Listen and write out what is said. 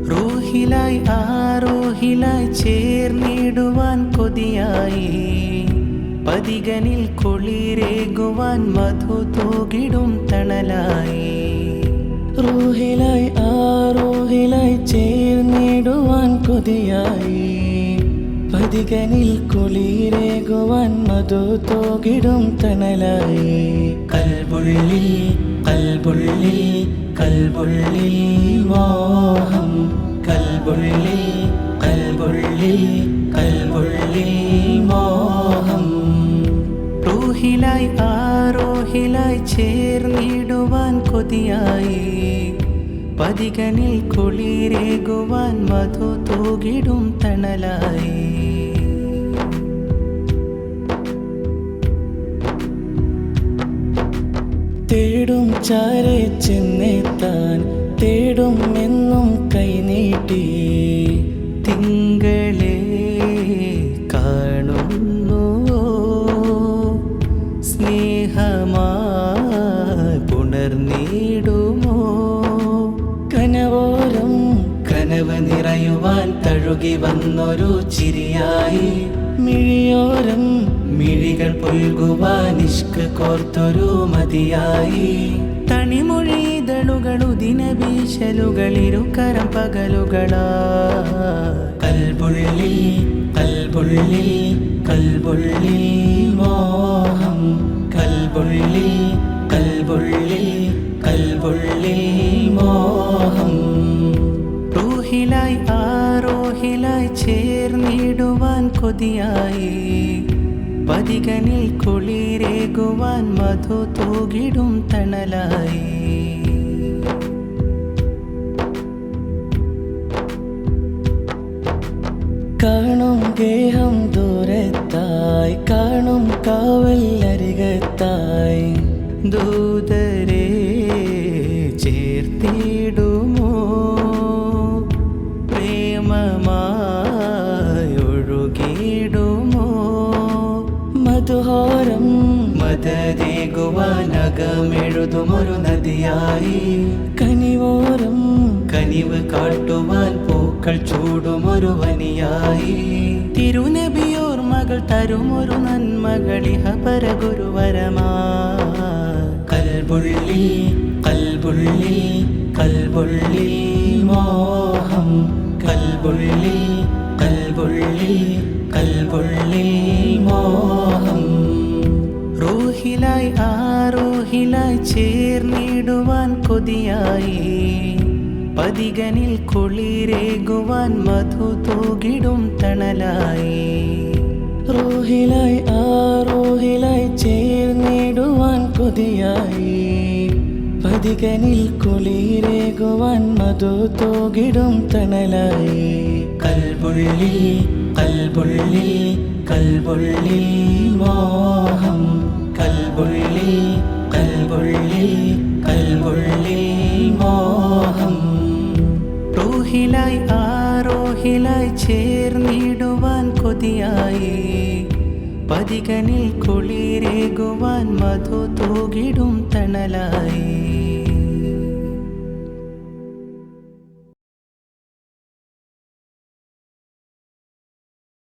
റൂഹിലായി ആരോഹിലായി ചേർന്നിടുവാൻ കൊതിയായി പതികനിൽ കുളിരേകുവാൻ മധു തൂകിടും തണലായി. റൂഹിലായി ആരോഹിലായി ചേർന്നിടുവാൻ കൊതിയായി പതികനിൽ കുളിരേകുവാൻ മധു തൂകിടും തണലായി. കൽബുള്ളിൽ കൽബുള്ളിൽ കൽബുള്ളിൽ മോഹം, കൽബുള്ളിൽ കൽബുള്ളിൽ കൽബുള്ളിൽ മോഹം. റൂഹിലായി ആരോഹിലായി ചേർന്നിടുവാൻ കൊതിയായി പതികനിൽ കുളിരേകുവാൻ മധു തൂകിടും തണലായി. തേടും ചാരെ ചെന്നെത്താൻ തേടും എന്നും കൈനീട്ടി. തിങ്കളെ കാണുന്നു സ്നേഹമായി പുണർന്നിടുമോ. കനവോരം കനവ് നിറയുവാൻ തഴുകി വന്നൊരു ചിരിയായി. മിഴിയോരം മിഴികൾ പുൽകുവാൻ ഇഷ്ക് കോർത്തൊരു മതിയായി. തണിമൊഴിതളുകൾ ഉദിന വീശലുകൾ ഇരുകരം പകലുകളാ. കൽബുള്ളിൽ കൽബുള്ളിൽ കൽബുള്ളിൽ മോഹം, കൽബുള്ളിൽ കൽബുള്ളിൽ കൽബുള്ളിൽ മോഹം. റൂഹിലായി ആരോഹിലായി ചേർന്നിടുവാൻ കൊതിയായി പതികനിൽ കുളിരേകുവാൻ മധു തൂകിടും തണലായി. കാണും ഗേഹം ദൂരത്തായി കാണും കാവൽ അരികത്തായി. ദൂതരെ ചേർത്തിടുമോ പ്രേമമായി ഒഴുകിടുമോ. മധുഹാരം മദദേകുവാനകമെഴുതുമൊരു നദിയായി. കനിവോരം കനിവ് കാട്ടുവാൻ പൂക്കൾ ചൂടുമൊരു വനിയായി. തിരുനബിയോർ മകൾ തരുമൊരു നന്മകളിഹ പരഗുരുവരമാ. കൽബുള്ളിൽ കൽബുള്ളിൽ കൽബുള്ളിൽ മോഹം, കൽബുള്ളിൽ കൽബുള്ളിൽ കൽബുള്ളിൽ മോഹം. റൂഹിലായി ആരോഹിലായി ചേർന്നിടുവാൻ കൊതിയായി പതികനിൽ കുളിരേകുവാൻ മധു തൂകിടും തണലായി. റൂഹിലായി ആരോഹിലായി ചേർന്നിടുവാൻ കൊതിയായി പതികനിൽ കുളിരേകുവാൻ മധു തൂകിടും തണലായി. കൽബുള്ളിൽ കൽബുള്ളിൽ കൽബുള്ളിൽ മോഹം, കൽബുള്ളിൽ കൽബുള്ളിൽ കൽബുള്ളിൽ മോഹം. റൂഹിലായി ആരോഹിലായി ചേർന്നിടുവാൻ കൊതിയായി പതികനിൽ കുളിരേകുവാൻ മധു തൂകിടും തണലായി.